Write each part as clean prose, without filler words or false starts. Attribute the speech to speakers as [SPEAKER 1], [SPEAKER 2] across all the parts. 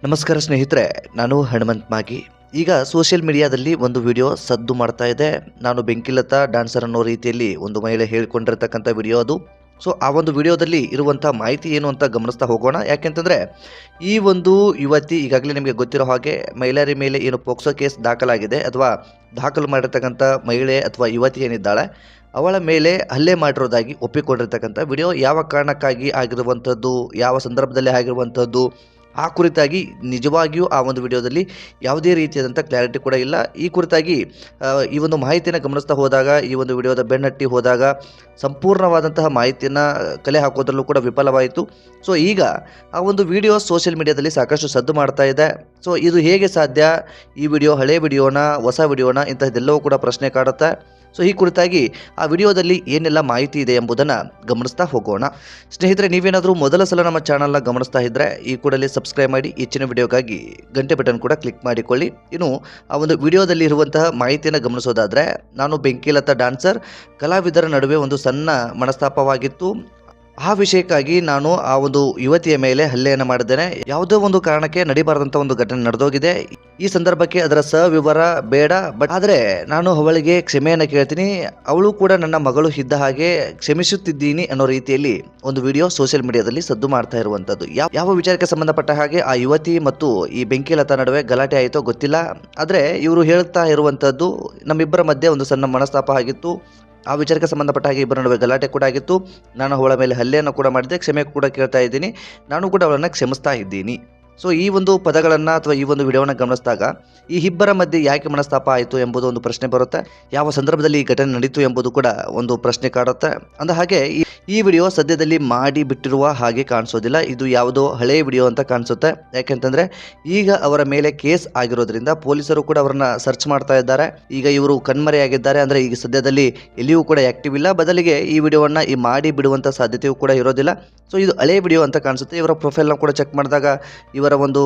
[SPEAKER 1] ನಮಸ್ಕಾರ ಸ್ನೇಹಿತರೆ, ನಾನು ಹನುಮಂತ್ ಮಾಗಿ. ಈಗ ಸೋಷಿಯಲ್ ಮೀಡಿಯಾದಲ್ಲಿ ಒಂದು ವಿಡಿಯೋ ಸದ್ದು ಮಾಡ್ತಾ ಇದೆ. ನಾನು ಬೆಂಕಿಲತಾ ಡ್ಯಾನ್ಸರ್ ಅನ್ನೋ ರೀತಿಯಲ್ಲಿ ಒಂದು ಮಹಿಳೆ ಹೇಳಿಕೊಂಡಿರ್ತಕ್ಕಂಥ ವಿಡಿಯೋ ಅದು. ಸೊ ಆ ಒಂದು ವಿಡಿಯೋದಲ್ಲಿ ಇರುವಂಥ ಮಾಹಿತಿ ಏನು ಅಂತ ಗಮನಿಸ್ತಾ ಹೋಗೋಣ. ಯಾಕೆಂತಂದರೆ ಈ ಒಂದು ಯುವತಿ ಈಗಾಗಲೇ ನಿಮಗೆ ಗೊತ್ತಿರೋ ಹಾಗೆ ಮಹಿಳೆಯರ ಮೇಲೆ ಏನು ಪೋಕ್ಸೋ ಕೇಸ್ ದಾಖಲಾಗಿದೆ ಅಥವಾ ದಾಖಲು ಮಾಡಿರ್ತಕ್ಕಂಥ ಮಹಿಳೆ ಅಥವಾ ಯುವತಿ ಏನಿದ್ದಾಳೆ ಅವಳ ಮೇಲೆ ಹಲ್ಲೆ ಮಾಡಿರೋದಾಗಿ ಒಪ್ಪಿಕೊಂಡಿರ್ತಕ್ಕಂಥ ವಿಡಿಯೋ. ಯಾವ ಕಾರಣಕ್ಕಾಗಿ ಆಗಿರುವಂಥದ್ದು, ಯಾವ ಸಂದರ್ಭದಲ್ಲಿ ಆಗಿರುವಂಥದ್ದು, ಆ ಕುರಿತಾಗಿ ನಿಜವಾಗಿಯೂ ಆ ಒಂದು ವಿಡಿಯೋದಲ್ಲಿ ಯಾವುದೇ ರೀತಿಯಾದಂಥ ಕ್ಲಾರಿಟಿ ಕೂಡ ಇಲ್ಲ. ಈ ಕುರಿತಾಗಿ ಈ ಒಂದು ಮಾಹಿತಿಯನ್ನು ಗಮನಿಸ್ತಾ ಹೋದಾಗ, ಈ ಒಂದು ವಿಡಿಯೋದ ಬೆನ್ನಟ್ಟಿ ಹೋದಾಗ ಸಂಪೂರ್ಣವಾದಂತಹ ಮಾಹಿತಿಯನ್ನು ಕಲೆ ಹಾಕೋದ್ರಲ್ಲೂ ಕೂಡ ವಿಫಲವಾಯಿತು. ಸೊ ಈಗ ಆ ಒಂದು ವಿಡಿಯೋ ಸೋಷಿಯಲ್ ಮೀಡಿಯಾದಲ್ಲಿ ಸಾಕಷ್ಟು ಸದ್ದು ಮಾಡ್ತಾ ಇದೆ. ಸೊ ಇದು ಹೇಗೆ ಸಾಧ್ಯ? ಈ ವಿಡಿಯೋ ಹಳೆ ವಿಡಿಯೋನ, ಹೊಸ ವಿಡಿಯೋನ, ಇಂತಹದ್ದೆಲ್ಲವೂ ಕೂಡ ಪ್ರಶ್ನೆ ಕಾಡುತ್ತೆ. ಸೊ ಈ ಕುರಿತಾಗಿ ಆ ವಿಡಿಯೋದಲ್ಲಿ ಏನೆಲ್ಲ ಮಾಹಿತಿ ಇದೆ ಎಂಬುದನ್ನು ಗಮನಿಸ್ತಾ ಹೋಗೋಣ. ಸ್ನೇಹಿತರೆ, ನೀವೇನಾದರೂ ಮೊದಲ ಸಲ ನಮ್ಮ ಚಾನಲ್ನ ಗಮನಿಸ್ತಾ ಇದ್ದರೆ ಈ ಕೂಡಲೇ ಸಬ್ಸ್ಕ್ರೈಬ್ ಮಾಡಿ, ಹೆಚ್ಚಿನ ವಿಡಿಯೋಗಾಗಿ ಗಂಟೆ ಬಟನ್ ಕೂಡ ಕ್ಲಿಕ್ ಮಾಡಿಕೊಳ್ಳಿ. ಇನ್ನು ಆ ಒಂದು ವಿಡಿಯೋದಲ್ಲಿ ಇರುವಂತಹ ಮಾಹಿತಿಯನ್ನು ಗಮನಿಸೋದಾದರೆ, ನಾನು ಬೆಂಕಿಲತಾ ಡ್ಯಾನ್ಸರ್, ಕಲಾವಿದರ ನಡುವೆ ಒಂದು ಸಣ್ಣ ಮನಸ್ತಾಪವಾಗಿತ್ತು. ಆ ವಿಷಯಕ್ಕಾಗಿ ನಾನು ಆ ಒಂದು ಯುವತಿಯ ಮೇಲೆ ಹಲ್ಲೆಯನ್ನು ಮಾಡಿದ್ದೇನೆ. ಯಾವುದೋ ಒಂದು ಕಾರಣಕ್ಕೆ ನಡಿಬಾರದಂಥ ಒಂದು ಘಟನೆ ನಡೆದೋಗಿದೆ. ಈ ಸಂದರ್ಭಕ್ಕೆ ಅದರ ಸವಿವರ ಬೇಡ, ಬಟ್ ಆದರೆ ನಾನು ಅವಳಿಗೆ ಕ್ಷಮೆಯನ್ನು ಕೇಳ್ತೀನಿ. ಅವಳು ಕೂಡ ನನ್ನ ಮಗಳು ಇದ್ದ ಹಾಗೆ ಕ್ಷಮಿಸುತ್ತಿದ್ದೀನಿ ಅನ್ನೋ ರೀತಿಯಲ್ಲಿ ಒಂದು ವಿಡಿಯೋ ಸೋಷಿಯಲ್ ಮೀಡಿಯಾದಲ್ಲಿ ಸದ್ದು ಮಾಡ್ತಾ ಇರುವಂಥದ್ದು. ಯಾವ ವಿಚಾರಕ್ಕೆ ಸಂಬಂಧಪಟ್ಟ ಹಾಗೆ ಆ ಯುವತಿ ಮತ್ತು ಈ ಬೆಂಕಿಲತಾ ನಡುವೆ ಗಲಾಟೆ ಆಯಿತೋ ಗೊತ್ತಿಲ್ಲ. ಆದರೆ ಇವರು ಹೇಳ್ತಾ ಇರುವಂಥದ್ದು, ನಮ್ಮಿಬ್ಬರ ಮಧ್ಯೆ ಒಂದು ಸಣ್ಣ ಮನಸ್ತಾಪ ಆಗಿತ್ತು. ಆ ವಿಚಾರಕ್ಕೆ ಸಂಬಂಧಪಟ್ಟ ಹಾಗೆ ಇಬ್ಬರ ನಡುವೆ ಗಲಾಟೆ ಕೂಡ ಆಗಿತ್ತು. ನಾನು ಅವಳ ಮೇಲೆ ಹಲ್ಲೆಯನ್ನು ಕೂಡ ಮಾಡಿದೆ, ಕ್ಷಮೆ ಕೂಡ ಕೇಳ್ತಾ ಇದ್ದೀನಿ, ನಾನು ಕೂಡ ಅವಳನ್ನು ಕ್ಷಮಿಸ್ತಾ ಇದ್ದೀನಿ. ಸೊ ಈ ಒಂದು ಪದಗಳನ್ನು ಅಥವಾ ಈ ಒಂದು ವಿಡಿಯೋನ ಗಮನಿಸಿದಾಗ ಈ ಇಬ್ಬರ ಮಧ್ಯೆ ಯಾಕೆ ಮನಸ್ತಾಪ ಆಯಿತು ಎಂಬುದು ಒಂದು ಪ್ರಶ್ನೆ ಬರುತ್ತೆ. ಯಾವ ಸಂದರ್ಭದಲ್ಲಿ ಈ ಘಟನೆ ನಡೀತು ಎಂಬುದು ಕೂಡ ಒಂದು ಪ್ರಶ್ನೆ ಕಾಡುತ್ತೆ. ಅಂದ ಹಾಗೆ ಈ ವಿಡಿಯೋ ಸದ್ಯದಲ್ಲಿ ಮಾಡಿ ಬಿಟ್ಟಿರುವ ಹಾಗೆ ಕಾಣಿಸೋದಿಲ್ಲ. ಇದು ಯಾವುದೋ ಹಳೆಯ ವಿಡಿಯೋ ಅಂತ ಕಾಣಿಸುತ್ತೆ. ಯಾಕೆಂತಂದರೆ ಈಗ ಅವರ ಮೇಲೆ ಕೇಸ್ ಆಗಿರೋದ್ರಿಂದ ಪೊಲೀಸರು ಕೂಡ ಅವರನ್ನ ಸರ್ಚ್ ಮಾಡ್ತಾ ಇದ್ದಾರೆ. ಈಗ ಇವರು ಕಣ್ಮರೆಯಾಗಿದ್ದಾರೆ. ಅಂದರೆ ಈಗ ಸದ್ಯದಲ್ಲಿ ಎಲ್ಲಿಯೂ ಕೂಡ ಆ್ಯಕ್ಟಿವ್ ಇಲ್ಲ. ಬದಲಿಗೆ ಈ ವಿಡಿಯೋವನ್ನು ಮಾಡಿ ಬಿಡುವಂಥ ಸಾಧ್ಯತೆಯೂ ಕೂಡ ಇರೋದಿಲ್ಲ. ಸೊ ಇದು ಹಳೆಯ ವಿಡಿಯೋ ಅಂತ ಕಾಣಿಸುತ್ತೆ. ಇವರ ಪ್ರೊಫೈಲ್ನ ಕೂಡ ಚೆಕ್ ಮಾಡಿದಾಗ, ಇವರ ಒಂದು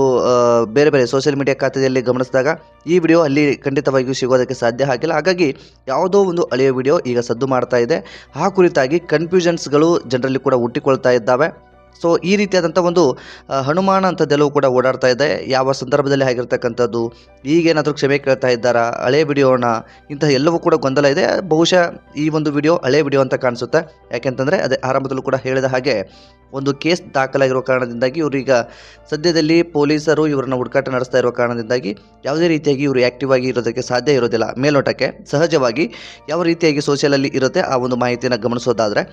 [SPEAKER 1] ಬೇರೆ ಬೇರೆ ಸೋಷಿಯಲ್ ಮೀಡಿಯಾ ಖಾತೆಯಲ್ಲಿ ಗಮನಿಸಿದಾಗ ಈ ವಿಡಿಯೋ ಅಲ್ಲಿ ಖಂಡಿತವಾಗಿಯೂ ಸಿಗೋದಕ್ಕೆ ಸಾಧ್ಯ ಆಗಿಲ್ಲ. ಹಾಗಾಗಿ ಯಾವುದೋ ಒಂದು ಹಳೆಯ ವಿಡಿಯೋ ಈಗ ಸದ್ದು ಮಾಡ್ತಾ ಇದೆ. ಆ ಕುರಿತಾಗಿ ಕನ್ಫ್ಯೂಷನ್ಸ್ಗಳು ಜನರಲ್ಲಿ ಕೂಡ ಹುಟ್ಟಿಕೊಳ್ತಾ ಇದ್ದಾವೆ. ಸೊ ಈ ರೀತಿಯಾದಂಥ ಒಂದು ಹನುಮಾನ ಅಂಥದ್ದೆಲ್ಲವೂ ಕೂಡ ಓಡಾಡ್ತಾ ಇದೆ. ಯಾವ ಸಂದರ್ಭದಲ್ಲಿ ಆಗಿರ್ತಕ್ಕಂಥದ್ದು, ಈಗೇನಾದರೂ ಕ್ಷಮೆ ಕೇಳ್ತಾ ಇದ್ದಾರಾ, ಹಳೆ ವಿಡಿಯೋನ, ಇಂತಹ ಎಲ್ಲವೂ ಕೂಡ ಗೊಂದಲ ಇದೆ. ಬಹುಶಃ ಈ ಒಂದು ವಿಡಿಯೋ ಹಳೆ ವಿಡಿಯೋ ಅಂತ ಕಾಣಿಸುತ್ತೆ. ಯಾಕೆಂತಂದರೆ ಅದೇ ಆರಂಭದಲ್ಲೂ ಕೂಡ ಹೇಳಿದ ಹಾಗೆ ಒಂದು ಕೇಸ್ ದಾಖಲಾಗಿರುವ ಕಾರಣದಿಂದಾಗಿ ಇವರೀಗ ಸದ್ಯದಲ್ಲಿ ಪೊಲೀಸರು ಇವರನ್ನ ಹುಡುಕಾಟ ನಡೆಸ್ತಾ ಇರುವ ಕಾರಣದಿಂದಾಗಿ ಯಾವುದೇ ರೀತಿಯಾಗಿ ಇವರು ಆ್ಯಕ್ಟಿವ್ ಆಗಿ ಇರೋದಕ್ಕೆ ಸಾಧ್ಯ ಇರೋದಿಲ್ಲ. ಮೇಲ್ನೋಟಕ್ಕೆ ಸಹಜವಾಗಿ ಯಾವ ರೀತಿಯಾಗಿ ಸೋಷಿಯಲಲ್ಲಿ ಇರುತ್ತೆ ಆ ಒಂದು ಮಾಹಿತಿಯನ್ನು ಗಮನಿಸೋದಾದರೆ,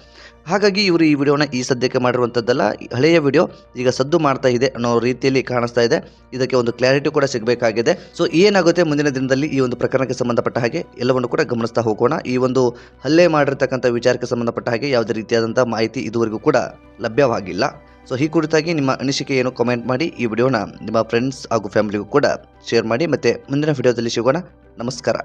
[SPEAKER 1] ಹಾಗಾಗಿ ಇವರು ಈ ವಿಡಿಯೋನ ಈ ಸದ್ಯಕ್ಕೆ ಮಾಡಿರುವಂಥದ್ದಲ್ಲ, ಹಳೆಯ ವಿಡಿಯೋ ಈಗ ಸದ್ದು ಮಾಡ್ತಾ ಇದೆ ಅನ್ನೋ ರೀತಿಯಲ್ಲಿ ಕಾಣಿಸ್ತಾ ಇದೆ. ಇದಕ್ಕೆ ಒಂದು ಕ್ಲಾರಿಟಿ ಕೂಡ ಸಿಗಬೇಕಾಗಿದೆ. ಸೊ ಏನಾಗುತ್ತೆ ಮುಂದಿನ ದಿನದಲ್ಲಿ ಈ ಒಂದು ಪ್ರಕರಣಕ್ಕೆ ಸಂಬಂಧಪಟ್ಟ ಹಾಗೆ ಎಲ್ಲವನ್ನು ಕೂಡ ಗಮನಿಸ್ತಾ ಹೋಗೋಣ. ಈ ಒಂದು ಹಲ್ಲೆ ಮಾಡಿರ್ತಕ್ಕಂಥ ವಿಚಾರಕ್ಕೆ ಸಂಬಂಧಪಟ್ಟ ಹಾಗೆ ಯಾವುದೇ ರೀತಿಯಾದಂಥ ಮಾಹಿತಿ ಇದುವರೆಗೂ ಕೂಡ ಲಭ್ಯವಾಗಿಲ್ಲ. ಸೊ ಈ ಕುರಿತಾಗಿ ನಿಮ್ಮ ಅನಿಸಿಕೆ ಏನು ಕಾಮೆಂಟ್ ಮಾಡಿ. ಈ ವಿಡಿಯೋನ ನಿಮ್ಮ ಫ್ರೆಂಡ್ಸ್ ಹಾಗೂ ಫ್ಯಾಮಿಲಿಗೂ ಕೂಡ ಶೇರ್ ಮಾಡಿ. ಮತ್ತೆ ಮುಂದಿನ ವಿಡಿಯೋದಲ್ಲಿ ಸಿಗೋಣ. ನಮಸ್ಕಾರ.